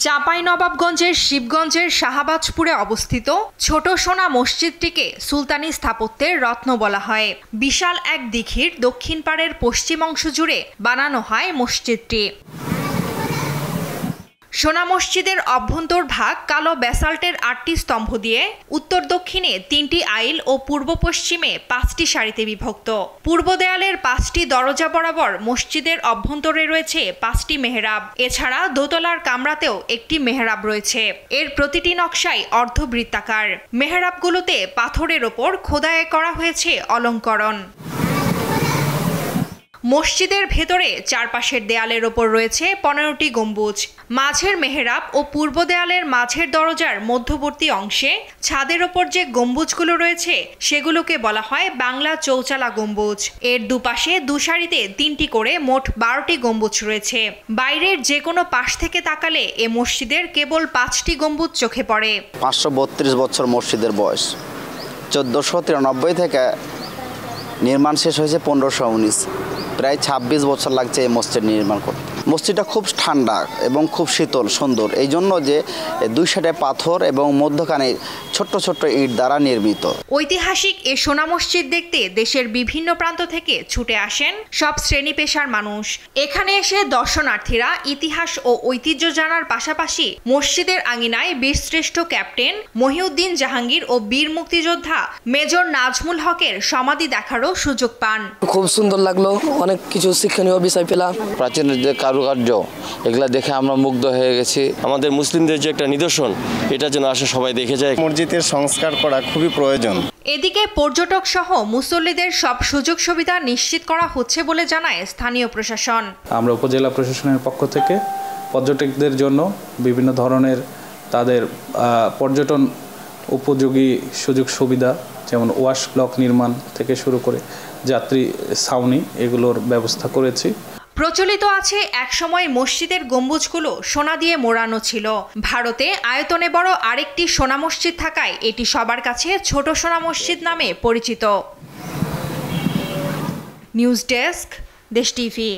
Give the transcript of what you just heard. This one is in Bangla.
চাঁপাইনবাবগঞ্জের শিবগঞ্জের শাহবাজপুরে অবস্থিত ছোট সোনা মসজিদটিকে সুলতানি স্থাপত্যের রত্ন বলা হয়। বিশাল এক দিঘির দক্ষিণ পাড়ের পশ্চিম অংশ জুড়ে বানানো হয় মসজিদটি। সোনা মসজিদের অভ্যন্তর ভাগ কালো ব্যাসাল্টের ৮টি স্তম্ভ দিয়ে উত্তর দক্ষিণে ৩টি আইল ও পূর্ব পশ্চিমে ৫টি সারিতে বিভক্ত। পূর্ব দেয়ালের ৫টি দরজা বরাবর মসজিদের অভ্যন্তরে রয়েছে ৫টি মেহরাব। এছাড়া দোতলার কামরাতেও একটি মেহরাব রয়েছে। এর প্রতিটি নকশাই অর্ধবৃত্তাকার। মেহরাবগুলোতে পাথরের ওপর খোদাই করা হয়েছে অলঙ্করণ। মসজিদের ভেতরে চারপাশের দেয়ালের ওপর রয়েছে ১৫টি গম্বুজ। মাঝের মেহরাব ও পূর্ব দেয়ালের মাঝের দরজার মধ্যবর্তী অংশে ছাদের ওপর যে গম্বুজগুলো রয়েছে সেগুলোকে বলা হয় বাংলা চৌচালা গম্বুজ। এর দুপাশে দুসারিতে ৩টি করে মোট ১২টি গম্বুজ রয়েছে। বাইরের যে কোনো পাশ থেকে তাকালে এ মসজিদের কেবল ৫টি গম্বুজ চোখে পড়ে। ৫৩২ বছর মসজিদের বয়স। ১৪৯৩ থেকে নির্মাণ শেষ হয়েছে ১৫১৯। প্রায় ২৬ বছর লাগছে এই মসজিদ নির্মাণ করতে। মসজিদটা খুব ঠান্ডা এবং খুব শীতল সুন্দর, এই জন্য যে দুই সাইডে পাথর এবং মধ্যখানে ছোট্ট ছোট্ট ইট দ্বারা নির্মিত। ঐতিহাসিক এ সোনা মসজিদ দেখতে দেশের বিভিন্ন প্রান্ত থেকে ছুটে আসেন সব শ্রেণী পেশার মানুষ। এখানে এসে দর্শনার্থীরা ইতিহাস ও ঐতিহ্য জানার পাশাপাশি মসজিদের আঙিনায় বীরশ্রেষ্ঠ ক্যাপ্টেন মহিউদ্দিন জাহাঙ্গীর ও বীর মুক্তিযোদ্ধা মেজর নাজমুল হকের সমাধি দেখারও সুযোগ পান। খুব সুন্দর লাগলো, অনেক কিছু শিক্ষণীয় বিষয় পেলাম। প্রাচীন যে কারুকার্য এগুলা দেখে আমরা মুগ্ধ হয়ে গেছি। আমাদের মুসলিমদের যে একটা নিদর্শন, এটা যেন আসে সবাই দেখে যায়। মসজিদের সংস্কার করা খুবই প্রয়োজন। এদিকে পর্যটক সহ মুসল্লিদের সব সুযোগ সুবিধা নিশ্চিত করা হচ্ছে বলে জানায় স্থানীয় প্রশাসন। আমরা উপজেলা প্রশাসনের পক্ষ থেকে পর্যটকদের জন্য বিভিন্ন ধরনের তাদের পর্যটন উপযোগী সুযোগ সুবিধা, যেমন ওয়াশ ব্লক নির্মাণ থেকে শুরু করে যাত্রী ছাউনি, এগুলোর ব্যবস্থা করেছি। প্রচলিত আছে একসময় মসজিদের গম্বুজগুলো সোনা দিয়ে মোড়ানো ছিল। ভারতে আয়তনে বড় আরেকটি সোনা মসজিদ থাকায় এটি সবার কাছে ছোট সোনা মসজিদ নামে পরিচিত। নিউজ ডেস্ক, দেশ টিভি।